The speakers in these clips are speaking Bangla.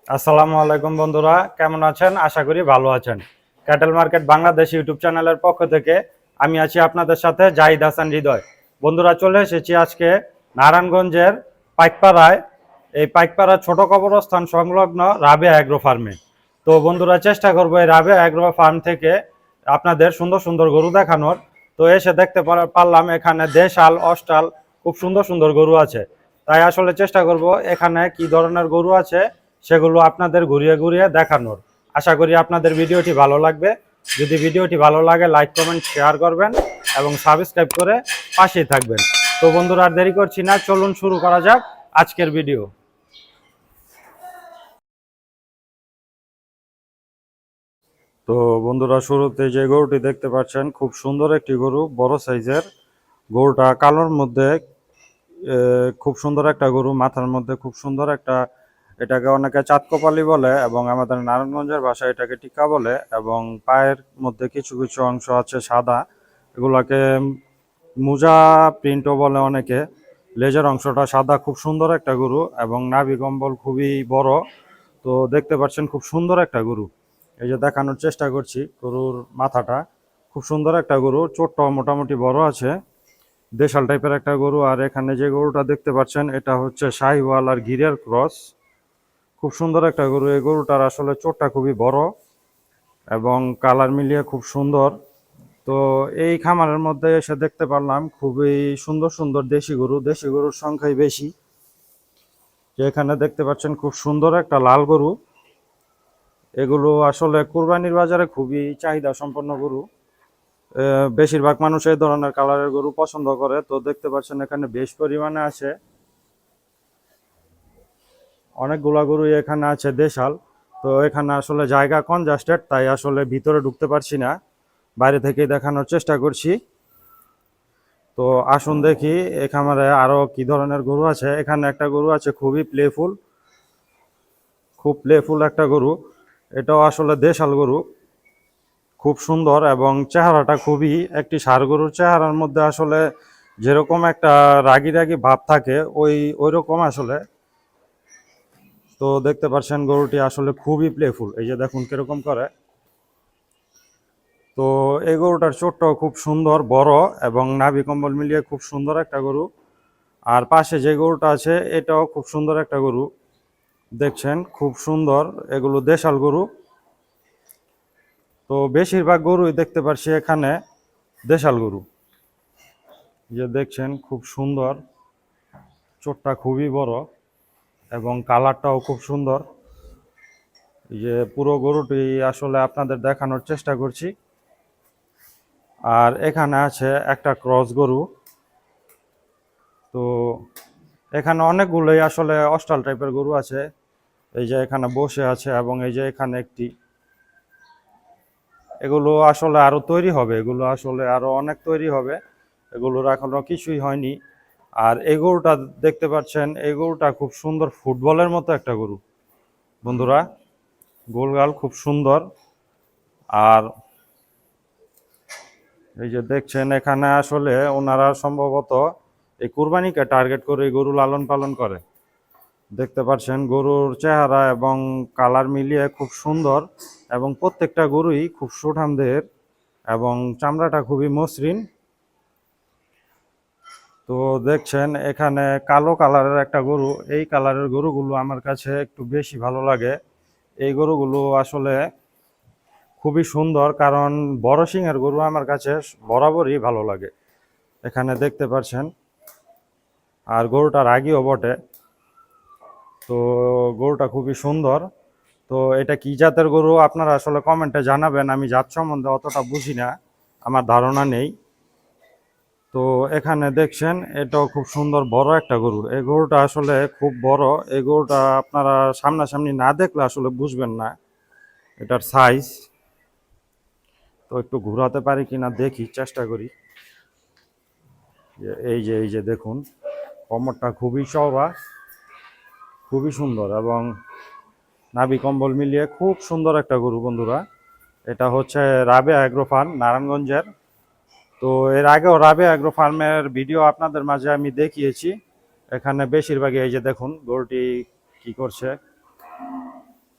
আসসালামু আলাইকুম বন্ধুরা, কেমন আছেন? আশা করি ভালো আছেন। ক্যাটেল মার্কেট বাংলাদেশ ইউটিউব চ্যানেলের পক্ষ থেকে আমি আছি আপনাদের সাথে জাহিদ হাসান হৃদয়। বন্ধুরা, চলে এসেছি আজকে নারায়ণগঞ্জের পাইকপাড়ায়। এই পাইকপাড়া ছোট কবরস্থান সংলগ্ন রাবেয়া অ্যাগ্রো ফার্মে। তো বন্ধুরা, চেষ্টা করবো এই রাবেয়া অ্যাগ্রো ফার্ম থেকে আপনাদের সুন্দর সুন্দর গরু দেখানোর। তো এসে দেখতে পারলাম এখানে দেশাল অস্টাল খুব সুন্দর সুন্দর গরু আছে। তাই আসলে চেষ্টা করব এখানে কি ধরনের গরু আছে সেগুলো আপনাদের ঘুরিয়ে ঘুরিয়ে দেখানোর। আশা করি আপনাদের ভিডিওটি ভালো লাগবে। যদি ভিডিওটি ভালো লাগে লাইক কমেন্ট শেয়ার করবেন এবং সাবস্ক্রাইব করে পাশেই থাকবেন। তো বন্ধুরা, আর দেরি করছি না, চলুন শুরু করা যাক আজকের ভিডিও। তো বন্ধুরা, শুরুতে যে গরুটি দেখতে পাচ্ছেন খুব সুন্দর একটি গরু, বড় সাইজের। গরুটা কালোর মধ্যে খুব সুন্দর একটা গরু, মাথার মধ্যে খুব সুন্দর একটা, এটাকে অনেকে চাঁদকপালি বলে এবং আমাদের নারায়ণগঞ্জের ভাষায় এটাকে টিকা বলে। এবং পায়ের মধ্যে কিছু কিছু অংশ আছে সাদা, এগুলাকে মুজা প্রিন্টও বলে অনেকে। লেজের অংশটা সাদা, খুব সুন্দর একটা গরু এবং নাভি কম্বল খুবই বড়। তো দেখতে পাচ্ছেন খুব সুন্দর একটা গরু। এই যে দেখানোর চেষ্টা করছি, গরুর মাথাটা খুব সুন্দর একটা গরু, চোটটাও মোটামুটি বড় আছে, দেশাল টাইপের একটা গরু। আর এখানে যে গরুটা দেখতে পাচ্ছেন এটা হচ্ছে শাহিওয়াল আর গিরের ক্রস। খুব সুন্দর একটা গরু। এই গরুটার আসলে চোটটা খুবই বড় এবং কালার মিলিয়ে খুব সুন্দর। তো এই খামারের মধ্যে এসে দেখতে পারলাম খুবই সুন্দর সুন্দর দেশি গরু, দেশি গরুর সংখ্যাই বেশি। যে এখানে দেখতে পাচ্ছেন খুব সুন্দর একটা লাল গরু। এগুলো আসলে কুরবানির বাজারে খুবই চাহিদা সম্পন্ন গরু। বেশিরভাগ মানুষ এই ধরনের কালারের গরু পছন্দ করে। তো দেখতে পাচ্ছেন এখানে বেশ পরিমাণে আছে, অনেকগুলা গরুই এখানে আছে দেশাল। তো এখানে আসলে জায়গা কনজাস্টেড, তাই আসলে ভিতরে ঢুকতে পারছি না, বাইরে থেকেই দেখানোর চেষ্টা করছি। তো আসুন দেখি এ খামারে আরো কি ধরনের গরু আছে। এখানে একটা গরু আছে খুবই প্লেফুল, খুব প্লেফুল একটা গরু। এটাও আসলে দেশাল গরু, খুব সুন্দর এবং চেহারাটা খুবই একটি ষাঁড় গরুর চেহারার মধ্যে আসলে যেরকম একটা রাগী রাগী ভাব থাকে ওই রকম আসলে। তো দেখতে পাচ্ছেন গরুটি আসলে খুবই প্লেফুল, এই যে দেখুন কিরকম করে। তো এই গরুটার চোটটাও খুব সুন্দর বড় এবং নাভি কম্বল মিলিয়ে খুব সুন্দর একটা গরু। আর পাশে যে গরুটা আছে এটাও খুব সুন্দর একটা গরু, দেখছেন খুব সুন্দর। এগুলো দেশাল গরু। তো বেশিরভাগ গরুই দেখতে পাচ্ছি এখানে দেশাল গরু। যে দেখছেন খুব সুন্দর, চোটটা খুবই বড় এবং কালারটাও খুব সুন্দর। এই যে পুরো গরুটি আসলে আপনাদের দেখানোর চেষ্টা করছি। আর এখানে আছে একটা ক্রস গরু। তো এখানে অনেকগুলোই আসলে অস্টাল টাইপের গরু আছে। এই যে এখানে বসে আছে এবং এই যে এখানে একটি। এগুলো আসলে আরো তৈরি হবে, এগুলো আসলে আরো অনেক তৈরি হবে, এগুলোর এখনো কিছুই হয়নি। আর এই গরুটা দেখতে পাচ্ছেন, এই গরুটা খুব সুন্দর, ফুটবলের মতো একটা গরু বন্ধুরা, গোলগাল খুব সুন্দর। আর এই যে দেখছেন এখানে আসলে ওনারা সম্ভবত এই কুরবানিকে টার্গেট করে এই গরু লালন পালন করে। দেখতে পাচ্ছেন গরুর চেহারা এবং কালার মিলিয়ে খুব সুন্দর এবং প্রত্যেকটা গরুই খুব সুঠাম দেহের এবং চামড়াটা খুবই মসৃণ। তো দেখছেন এখানে কালো কালারের একটা গরু, এই কালারের গরুগুলো আমার কাছে একটু বেশি ভালো লাগে। এই গরুগুলো আসলে খুবই সুন্দর, কারণ বড় সিংয়ের গরু আমার কাছে বরাবরই ভালো লাগে। এখানে দেখতে পাচ্ছেন, আর গরুটা রাগীও বটে। তো গরুটা খুবই সুন্দর। তো এটা কি জাতের গরু আপনারা আসলে কমেন্টে জানাবেন, আমি জাত সম্বন্ধে অতটা বুঝি না, আমার ধারণা নেই। তো এখানে দেখছেন এটাও খুব সুন্দর বড় একটা গরু। এই গরুটা আসলে খুব বড়। এই গরুটা আপনারা সামনাসামনি না দেখলে আসলে বুঝবেন না এটার সাইজ। তো একটু ঘোরাতে পারি কিনা দেখি, চেষ্টা করি। এই যে দেখুন, কোমরটা খুবই চওড়া, খুবই সুন্দর এবং নাভি কম্বল মিলিয়ে খুব সুন্দর একটা গরু বন্ধুরা। এটা হচ্ছে রাবেয়া অ্যাগ্রো ফার্ম নারায়ণগঞ্জের। তো এর আগেও রাবেয়া অ্যাগ্রো ফার্মের ভিডিও আপনাদের মাঝে আমি দেখিয়েছি। এখানে বেশিরভাগই এই যে দেখুন গরুটি কি করছে।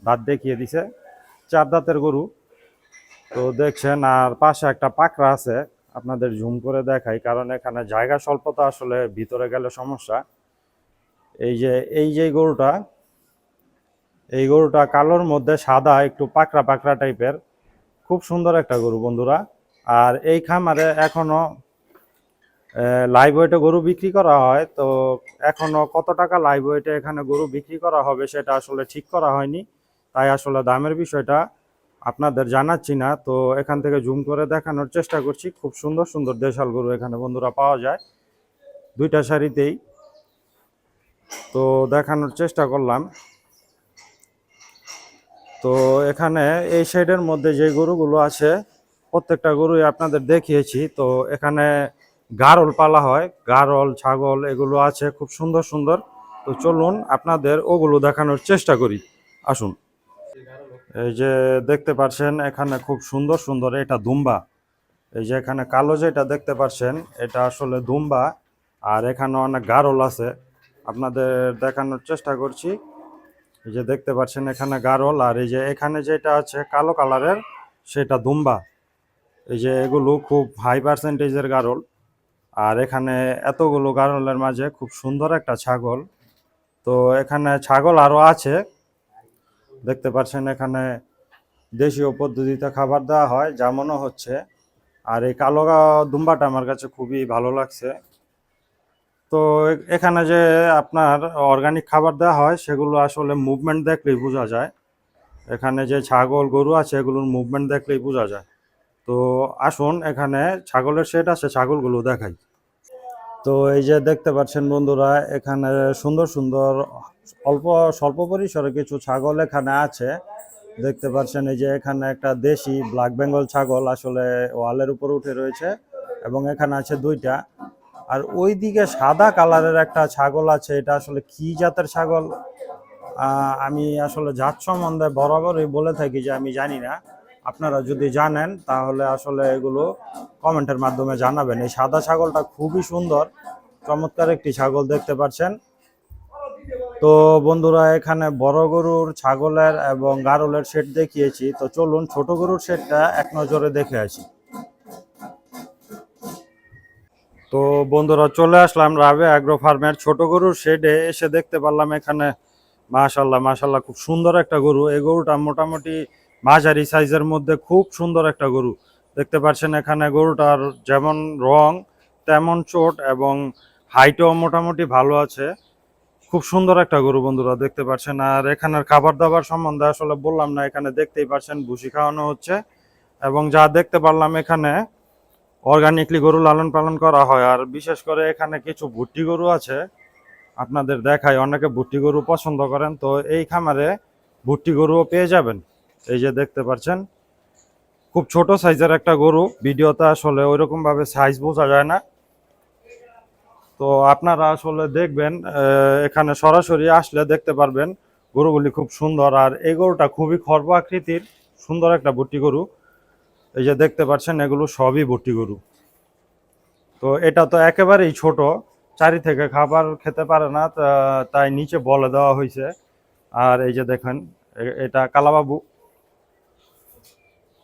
দাঁত দেখিয়ে দিছে, 4 দাঁতের গরু। তো দেখছেন, আর পাশে একটা পাকড়া আছে, আপনাদের জুম করে দেখাই কারণ এখানে জায়গা স্বল্পতা, আসলে ভিতরে গেলে সমস্যা। এই যে গরুটা, এই গরুটা কালোর মধ্যে সাদা, একটু পাকড়া পাকড়া টাইপের, খুব সুন্দর একটা গরু বন্ধুরা। আর এই খামারে এখনো লাইভ ওয়েটে গরু বিক্রি করা হয়, তো এখনো কত টাকা লাইভ ওয়েটে এখানে গরু বিক্রি করা হবে সেটা আসলে ঠিক করা হয়নি, তাই আসলে দামের বিষয়টা আপনাদের জানাচ্ছি না। তো এখান থেকে জুম করে দেখানোর চেষ্টা করছি, খুব সুন্দর সুন্দর দেশাল গরু এখানে বন্ধুরা পাওয়া যায় দুইটা সারিতেই। তো দেখানোর চেষ্টা করলাম। তো এখানে এই সাইডের মধ্যে যে গরুগুলো আছে প্রত্যেকটা গরুই আপনাদের দেখিয়েছি। তো এখানে গারল পালা হয়, গারল ছাগল এগুলো আছে খুব সুন্দর সুন্দর। তো চলুন আপনাদের ওগুলো দেখানোর চেষ্টা করি, আসুন। এই যে দেখতে পাচ্ছেন এখানে খুব সুন্দর সুন্দর, এটা দুম্বা। এই যে এখানে কালো যেটা দেখতে পাচ্ছেন এটা আসলে দুম্বা, আর এখানে অনেক গারল আছে, আপনাদের দেখানোর চেষ্টা করছি। এই যে দেখতে পাচ্ছেন এখানে গারল, আর এই যে এখানে যেটা আছে কালো কালারের সেটা দুম্বা। এই যে এগুলো খুব হাই পার্সেন্টেজের গারল, আর এখানে এতগুলো গারলের মাঝে খুব সুন্দর একটা ছাগল। তো এখানে ছাগল আরও আছে, দেখতে পাচ্ছেন এখানে দেশীয় পদ্ধতিতে খাবার দেওয়া হয় যা মনে হচ্ছে। আর এই কালো দুম্বাটা আমার কাছে খুবই ভালো লাগছে। তো এখানে যে আপনার অর্গানিক খাবার দেওয়া হয় সেগুলো আসলে মুভমেন্ট দেখলেই বোঝা যায়, এখানে যে ছাগল গরু আছে এগুলোর মুভমেন্ট দেখলেই বোঝা যায়। তো আসুন, এখানে ছাগলের শেড আছে, ছাগলগুলো দেখাই। তো এই যে দেখতে পাচ্ছেন বন্ধুরা এখানে সুন্দর সুন্দর অল্প স্বল্প পরিসরে কিছু ছাগল এখানে আছে, দেখতে পাচ্ছেন। এই যে এখানে একটা দেশি ব্ল্যাক বেঙ্গল ছাগল আসলে ওয়ালের উপর উঠে রয়েছে, এবং এখানে আছে দুইটা। আর ওই দিকে সাদা কালারের একটা ছাগল আছে, এটা আসলে কি জাতের ছাগল আমি আসলে জাত সম্বন্ধে বরাবরই বলে থাকি যে আমি জানি না। আপনারা যদি জানেন তাহলে আসলে এগুলো কমেন্টের মাধ্যমে জানাবেন। এই সাদা ছাগলটা খুবই সুন্দর, চমৎকার একটি ছাগল দেখতে পাচ্ছেন। তো বন্ধুরা এখানে বড় গরুর, ছাগলের এবং গারলের শেড দেখিয়েছি, তো চলুন ছোট গরুর শেডটা এক নজরে দেখে আসি। তো বন্ধুরা চলে আসলাম রাবে অ্যাগ্রো ফার্মের ছোট গরুর শেডে, এসে দেখতে পারলাম এখানে মাশাল্লাহ মাশাল্লাহ খুব সুন্দর একটা গরু। এই গরুটা মোটামুটি মাঝারি সাইজের মধ্যে খুব সুন্দর একটা গরু দেখতে পাচ্ছেন। এখানে গরুটার যেমন রং তেমন চোট, এবং হাইটও মোটামুটি ভালো আছে, খুব সুন্দর একটা গরু বন্ধুরা দেখতে পাচ্ছেন। আর এখানের খাবার দাবার সম্বন্ধে আসলে বললাম না, এখানে দেখতেই পাচ্ছেন ভুসি খাওয়ানো হচ্ছে, এবং যা দেখতে পারলাম এখানে অর্গানিকলি গরু লালন পালন করা হয়। আর বিশেষ করে এখানে কিছু ভুট্টি গরু আছে, আপনাদের দেখায়, অনেকে ভুট্টি গরু পছন্দ করেন, তো এই খামারে ভুট্টি গরুও পেয়ে যাবেন। এই যে দেখতে পাচ্ছেন খুব ছোট সাইজের একটা গরু, ভিডিওতে আসলে ওইরকম ভাবে সাইজ বোঝা যায় না, তো আপনারা আসলে দেখবেন, এখানে সরাসরি আসলে দেখতে পারবেন গরুগুলি খুব সুন্দর। আর এই গরুটা খুবই খর্ব আকৃতির, সুন্দর একটা ভুট্টি গরু। এই যে দেখতে পাচ্ছেন এগুলো সবই ভুট্টি গরু। তো এটা তো একেবারেই ছোট, চারি থেকে খাবার খেতে পারে না, তাই নিচে বলে দেওয়া হয়েছে। আর এই যে দেখেন এটা কালাবাবু।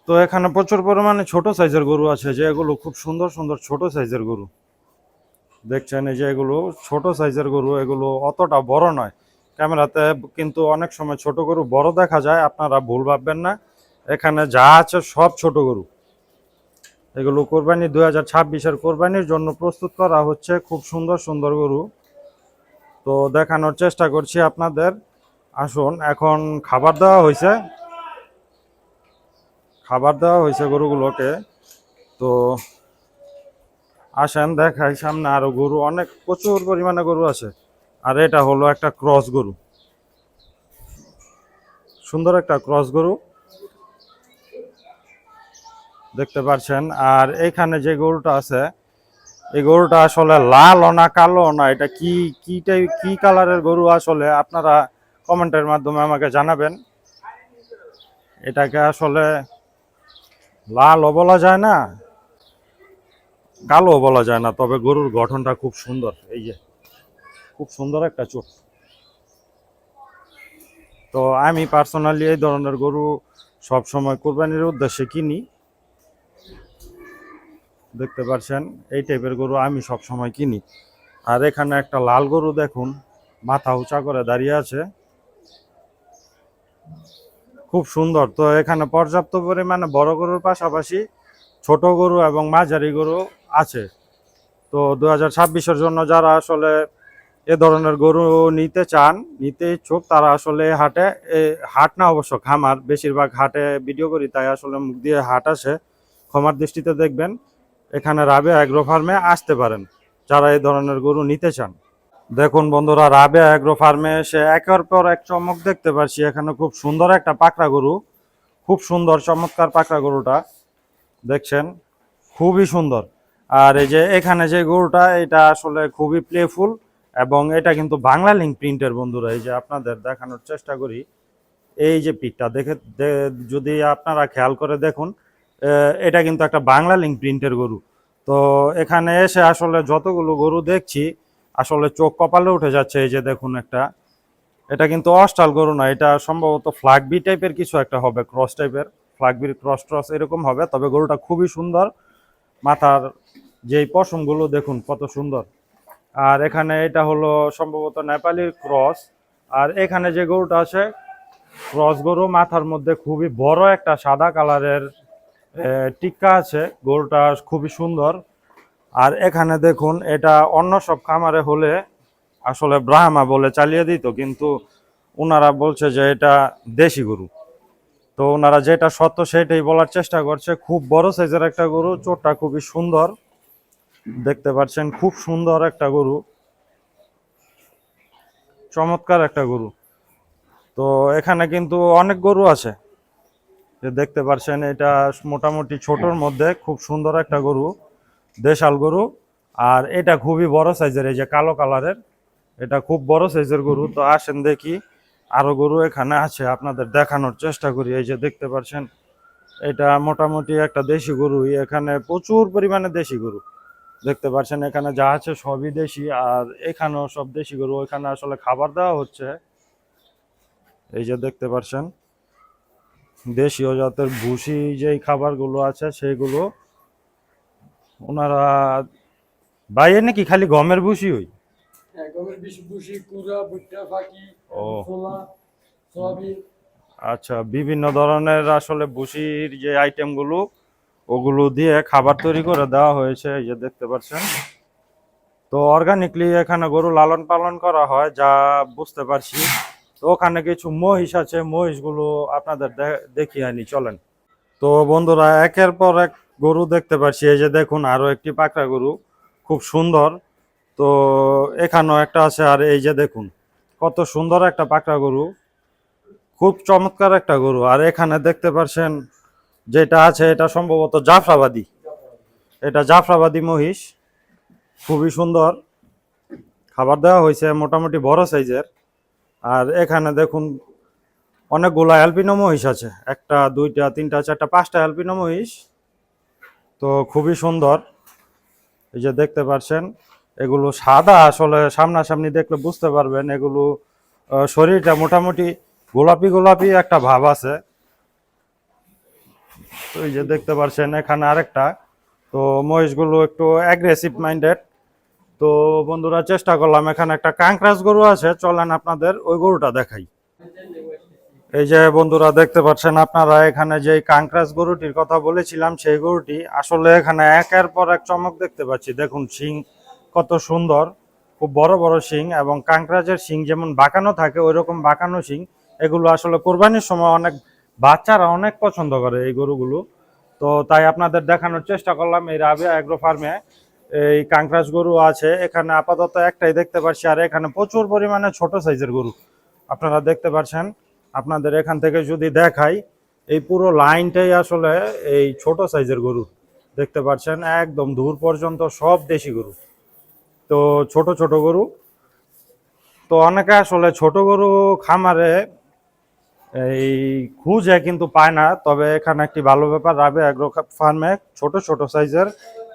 তো এখানে প্রচুর পরিমাণে ছোট সাইজের গরু আছে, যে এগুলো খুব সুন্দর সুন্দর ছোট সাইজের গরু দেখছেন। এই যে এগুলো ছোট সাইজের গরু, এগুলো অতটা বড় নয়, ক্যামেরাতে কিন্তু অনেক সময় ছোট গরু বড় দেখা যায়, আপনারা ভুল ভাববেন না, এখানে যা আছে সব ছোট গরু। এগুলো কোরবানি 2026-এর কোরবানির জন্য প্রস্তুত করা হচ্ছে, খুব সুন্দর সুন্দর গরু। তো দেখানোর চেষ্টা করছি আপনাদের। আসুন, এখন খাবার দেওয়া হয়েছে, খাবার দেওয়া হয়েছে গরুগুলোকে। তো আসেন দেখাই, সামনে আরো গরু, অনেক প্রচুর পরিমাণে গরু আছে। আর এটা হলো একটা ক্রস গরু, সুন্দর একটা ক্রস গরু দেখতে পাচ্ছেন। আর এখানে যে গরুটা আছে, এই গরুটা আসলে লাল না কালো না, এটা কি কি কালারের গরু আসলে আপনারা কমেন্টের মাধ্যমে আমাকে জানাবেন। এটাকে আসলে লালও বলা যায় না, কালো বলা যায় না, তবে গরুর গঠনটা খুব সুন্দর। এই যে খুব সুন্দর একটা চোখ, তো আমি পার্সোনালি এই ধরনের গরু সব সময় কোরবানির উদ্দেশ্যে কিনি। দেখতে পাচ্ছেন এই টাইপের গরু আমি সব সময় কিনি। আর এখানে একটা লাল গরু দেখুন, মাথা উঁচা করে দাঁড়িয়ে আছে, খুব সুন্দর। তো এখানে পর্যাপ্ত পরিমাণে বড় গরুর পাশাপাশি ছোট গরু এবং মাঝারি গরু আছে। তো 2026-এর জন্য যারা আসলে এ ধরনের গরু নিতে চান, নিতে ইচ্ছুক, তারা আসলে হাটে, হাট না অবশ্য খামার, বেশিরভাগ হাটে ভিডিও করি তাই আসলে মুখ দিয়ে হাট আসে, ক্ষমার দৃষ্টিতে দেখবেন। এখানে রাবেয়া অ্যাগ্রো ফার্মে আসতে পারেন যারা এই ধরনের গরু নিতে চান। দেখুন বন্ধুরা, রাবেয়া অ্যাগ্রো ফার্মে এসে একের পর এক চমক দেখতে পাচ্ছি। এখানে খুব সুন্দর একটা পাকড়া গরু, খুব সুন্দর চমৎকার পাকড়া গরুটা দেখছেন, খুবই সুন্দর। আর এই যে এখানে যে গরুটা, এটা আসলে খুবই প্লেফুল এবং এটা কিন্তু বাংলা লিঙ্ক প্রিন্টের। বন্ধুরা, এই যে আপনাদের দেখানোর চেষ্টা করি, এই যে পিকটা দেখে যদি আপনারা খেয়াল করে দেখুন, এটা কিন্তু একটা বাংলা লিঙ্ক প্রিন্টের গরু। তো এখানে এসে আসলে যতগুলো গরু দেখছি আসলে চোখ কপালে উঠে যাচ্ছে। এই যে দেখুন একটা, এটা কিন্তু অস্টাল গরু না, এটা সম্ভবত ফ্ল্যাগবি টাইপের কিছু একটা হবে, ক্রস টাইপের, ফ্ল্যাগবির ক্রস ট্রস এরকম হবে। তবে গরুটা খুবই সুন্দর, মাথার যেই পশমগুলো দেখুন কত সুন্দর। আর এখানে এটা হলো সম্ভবত নেপালির ক্রস। আর এখানে যে গরুটা আছে ক্রস গরু, মাথার মধ্যে খুবই বড় একটা সাদা কালারের টিক্কা আছে, গরুটা খুবই সুন্দর। আর এখানে দেখুন, এটা অন্য সব খামারে হলে আসলে ব্রাহ্মা বলে চালিয়ে দিত, কিন্তু ওনারা বলছে যে এটা দেশি গরু। তো ওনারা যেটা সত্য সেটাই বলার চেষ্টা করছে। খুব বড় সাইজের একটা গরু, চোটটা খুবই সুন্দর, দেখতে পাচ্ছেন, খুব সুন্দর একটা গরু, চমৎকার একটা গরু। তো এখানে কিন্তু অনেক গরু আছে, যে দেখতে পাচ্ছেন এটা মোটামুটি ছোটর মধ্যে খুব সুন্দর একটা গরু, দেশাল গরু। আর এটা খুবই বড় সাইজের, এই যে কালো কালারের, এটা খুব বড় সাইজের গরু। তো আসেন দেখি আরো গরু এখানে আছে, আপনাদের দেখানোর চেষ্টা করি। এই যে দেখতে পাচ্ছেন, এটা মোটামুটি একটা দেশি গরু। এখানে প্রচুর পরিমাণে দেশি গরু দেখতে পাচ্ছেন, এখানে যা আছে সবই দেশি। আর এখানেও সব দেশি গরু, এখানে আসলে খাবার দেওয়া হচ্ছে। এই যে দেখতে পাচ্ছেন দেশীয় জাতের ভুসি যেই খাবারগুলো আছে সেইগুলো ওনারা বাইরে নাকি খালি গমের ভুসি হই। গমের ভুসি, কুড়া, ভুট্টা, ফাঁকি, ও ছোলা, সয়াবিন। আচ্ছা, বিভিন্ন ধরনের আসলে ভুসির যে আইটেমগুলো ওগুলো দিয়ে খাবার তৈরি করে দেওয়া হয়েছে, এই যে দেখতে পাচ্ছেন। তো অর্গানিকলি এখানে গরু লালন পালন করা হয় যা বুঝতে পারছি। তো ওখানে কিছু মহিষ আছে, মহিষগুলো আপনাদের দেখিয়ে আনি, চলেন। তো বন্ধুরা, একের পর এক গরু দেখতে পাচ্ছি। এই যে দেখুন আরো একটি পাকড়া গরু, খুব সুন্দর। তো এখানেও একটা আছে। আর এই যে দেখুন কত সুন্দর একটা পাকড়া গরু, খুব চমৎকার একটা গরু। আর এখানে দেখতে পাচ্ছেন যেটা আছে এটা সম্ভবত জাফরাবাদী, এটা জাফরাবাদী মহিষ, খুবই সুন্দর। খাবার দেওয়া হয়েছে মোটামুটি বড় সাইজের। আর এখানে দেখুন অনেকগুলা অ্যালপিনো মহিষ আছে, একটা দুইটা তিনটা চারটা পাঁচটা অ্যালপিনো মহিষ। তো খুবই সুন্দর, এই যে দেখতে পাচ্ছেন এগুলো সাদা, আসলে সামনাসামনি দেখলে বুঝতে পারবেন এগুলো শরীরটা মোটামুটি গোলাপি গোলাপি একটা ভাব আছে। তো এই যে দেখতে পাচ্ছেন এখানে আরেকটা। তো মহিষগুলো একটু অ্যাগ্রেসিভ মাইন্ডেড। তো বন্ধুরা, চেষ্টা করলাম, এখানে একটা কাংক্রাস গরু আছে, চলেন আপনাদের ওই গরুটা দেখাই। এই যে বন্ধুরা দেখতে পাচ্ছেন আপনারা, এখানে যে কাংক্রাস গরুটির কথা বলেছিলাম সেই গরুটি আসলে এখানে একের পর এক চমক দেখতে পাচ্ছি। দেখুন শিং কত সুন্দর, খুব বড় বড় শিং, এবং কাংক্রাজের শিং যেমন বাঁকানো থাকে ওই রকম বাঁকানো শিং। এগুলো আসলে কোরবানির সময় অনেক বাচ্চারা অনেক পছন্দ করে এই গরুগুলো। তো তাই আপনাদের দেখানোর চেষ্টা করলাম। এই রাবেয়া অ্যাগ্রো ফার্মে এই কাংক্রাস গরু আছে, এখানে আপাতত একটাই দেখতে পাচ্ছি। আর এখানে প্রচুর পরিমাণে ছোট সাইজের গরু আপনারা দেখতে পাচ্ছেন। আপনাদের এখান থেকে যদি দেখাই, এই পুরো লাইনটাই আসলে এই ছোট সাইজের গরু দেখতে পাচ্ছেন, একদম দূর পর্যন্ত সব দেশি গরু। তো ছোট ছোট গরু। তো অনেকে আসলে ছোট গরু খামারে এই খুঁজে কিন্তু পায় না। তবে এখানে একটি ভালো ব্যাপার, রাবেয়া অ্যাগ্রো ফার্মে ছোট ছোট সাইজের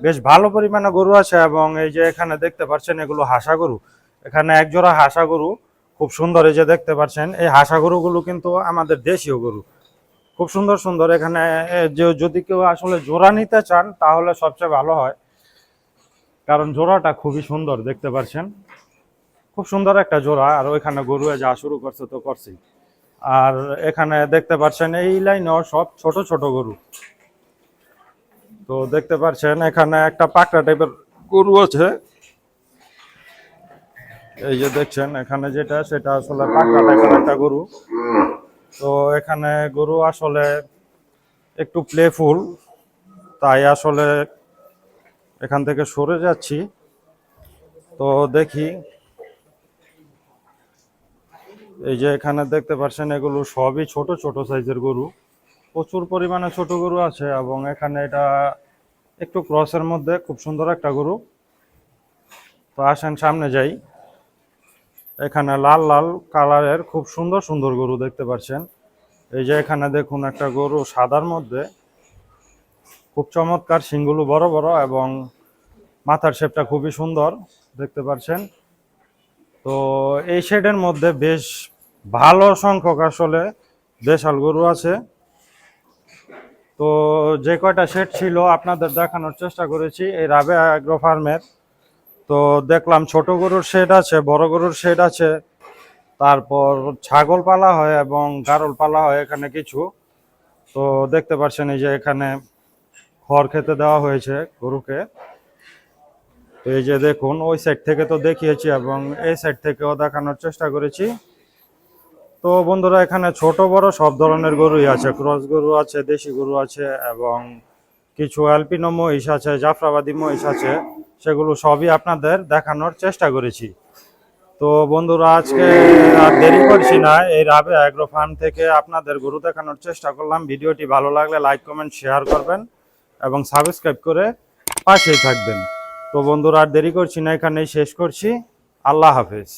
বেশ ভালো পরিমাণে গরু আছে। এবং এই যে এখানে দেখতে পাচ্ছেন এগুলো হাসা গরু, এখানে একজোড়া হাসা গরু খুব সুন্দর, এই যে দেখতে পাচ্ছেন এই হাসা গরুগুলো কিন্তু আমাদের দেশীয় গরু, খুব সুন্দর সুন্দর। এখানে যদি কেউ আসলে জোড়া নিতে চান তাহলে সবচেয়ে ভালো হয়, কারণ জোড়াটা খুবই সুন্দর দেখতে পাচ্ছেন, খুব সুন্দর একটা জোড়া। আর ওইখানে গরু যা শুরু করছে তো করছেই। আর এখানে দেখতে পাচ্ছেন এই লাইনেও সব ছোট ছোট গরু। তো দেখতে পাচ্ছেন এখানে একটা পাকড়া টাইপের গরু আছে, এই যে দেখছেন এখানে যেটা, সেটা আসলে পাকড়া টাইপের একটা গরু। তো এখানে গরু আসলে একটু প্লেফুল, তাই আসলে এখান থেকে সরে যাচ্ছি। তো দেখি, এই যে এখানে দেখতে পাচ্ছেন এগুলো সবই ছোট ছোট সাইজের গরু, প্রচুর পরিমাণে ছোট গরু আছে। এবং এখানে এটা একটু ক্রসের মধ্যে খুব সুন্দর একটা গরু। তো আসেন সামনে যাই। এখানে লাল লাল কালারের খুব সুন্দর সুন্দর গরু দেখতে পাচ্ছেন। এই যে এখানে দেখুন একটা গরু সাদার মধ্যে, খুব চমৎকার, শিংগুলো বড় বড় এবং মাথার শেপটা খুবই সুন্দর দেখতে পাচ্ছেন। তো এই শেডের মধ্যে বেশ ভালো সংখ্যক আসলে দেশাল গরু আছে। তো যে কয়টা শেড ছিল আপনাদের দেখানোর চেষ্টা করেছি এই রাবেয়া অ্যাগ্রো ফার্মের। তো দেখলাম ছোট গরুর শেড আছে, বড় গরুর শেড আছে, তারপর ছাগল পালা হয় এবং গারল পালা হয় এখানে কিছু। তো দেখতে পাচ্ছেন এই যে এখানে খড় খেতে দেওয়া হয়েছে গরুকে। তো এই যে দেখুন, ওই সাইড থেকে তো দেখিয়েছি এবং এই সাইড থেকেও দেখানোর চেষ্টা করেছি। তো বন্ধুরা এখানে ছোট বড় সব ধরনের গরুই আছে, ক্রস গরু আছে, দেশি গরু আছে এবং কিছু অ্যালপিনো মহিষ আছে, জাফরাবাদী মহিষ আছে, সেগুলো সবই আপনাদের দেখানোর চেষ্টা করেছি। তো বন্ধুরা আজকে আর দেরি করছি না, এই রাবেয়া অ্যাগ্রো ফার্ম থেকে আপনাদের গরু দেখানোর চেষ্টা করলাম। ভিডিওটি ভালো লাগলে লাইক কমেন্ট শেয়ার করবেন এবং সাবস্ক্রাইব করে পাশেই থাকবেন। তো বন্ধুরা আর দেরি করছি না, এখানেই শেষ করছি। আল্লাহ হাফেজ।